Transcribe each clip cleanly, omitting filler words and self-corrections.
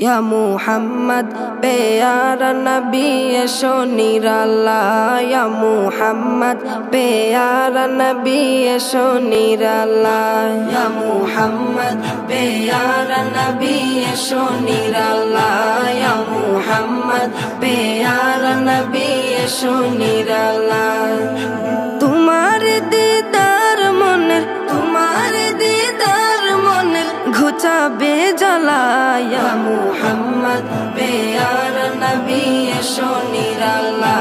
या मुहम्मद प्यारा नबी एशो निराला या मुहम्मद प्यारा नबी एशो निराला या मुहम्मद प्यारा नबी एशो निराला या मुहम्मद प्यारा नबी एशो निराला तुम्हारे दीदार मन घुचाबे জ্বালা या मुहम्मद प्यारा नबी एशो निराला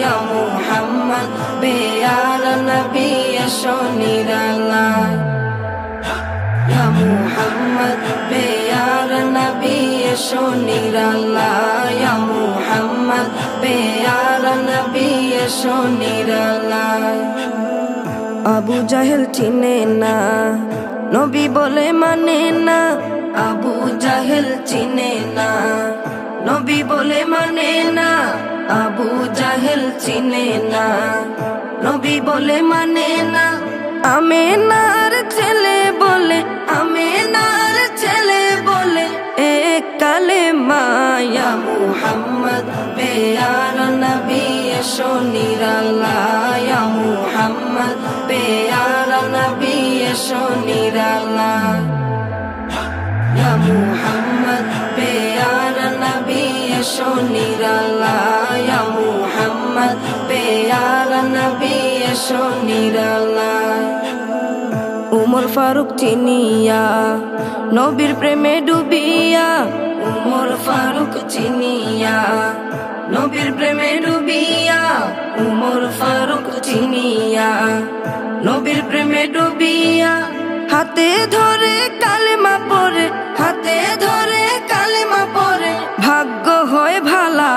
या मुहम्मद प्यारा नबी एशो निराला या मुहम्मद प्यारा नबी एशो निराला या मुहम्मद प्यारा नबी एशो निराला আবু জাহেল চিনে না নবী বলে মানে না আবু জাহেল চিনে না নবী বলে মানে না আবু জাহেল চিনে না নবী বলে মানে না আমেনার ছেলে বলে এক কালেমা ইয়া মুহাম্মদ প্যারা নবী এশো নিরালা ইয়া মুহাম্মদ প্যারা নবী এশো নিরালা या मुहम्मद प्यारा नबी एशो निराला या मुहम्मद प्यारा नबी एशो निराला उमर फारूक चिनिया नबीर प्रेमे डुबिया उमर फारूक चिनिया नबीर प्रेमे डुबिया उमर फारूक चिनिया नबीर प्रेमे डुबिया हाथे धरे कालेमा परे भाग्य होय भाला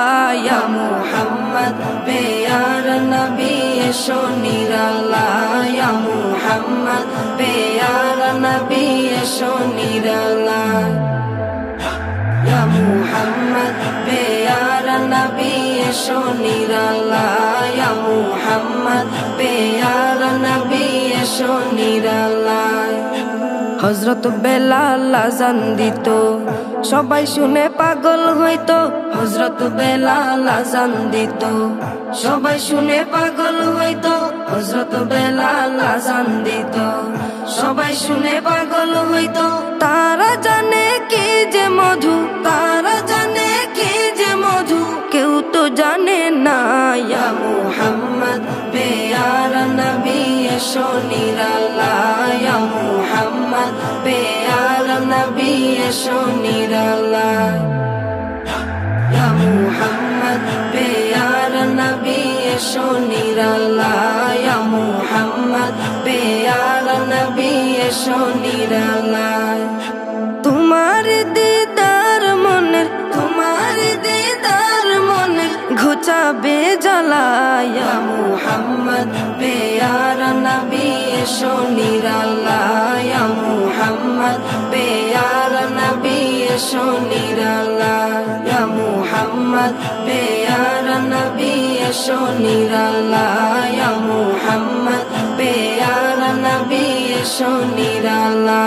या मुहम्मद प्यारा नबी एशो निराला या मुहम्मद प्यारा नबी एशो निराला या मुहम्मद प्यारा नबी एशो निराला या मुहम्मद प्यारा नबी एशो निराला हजरत बेलाल आजान दित सबाई शुने पागल हयतो हजरत बेलाल आजान दित सबाई शुने पागल हयतो हजरत बेलाल आजान दित सबाई शुने पागल हयतो तारा जाने की जे मधु केउ तो जाने ना या मुहम्मद प्यारा नबी एशो निराला या मुहम्मद प्यारा नबी एशो निराला या मुहम्मद प्यारा नबी एशो निराला या मुहम्मद प्यारा नबी एशो निराला तुम्हारे दीदार मनेर घुचाबे জ্বালা या मुहम्मद प्यारा नबी एशो निराला या मुहम्मद प्यारा नबी एशो निराला या मुहम्मद प्यारा नबी एशो निराला या मुहम्मद प्यारा नबी एशो निराला।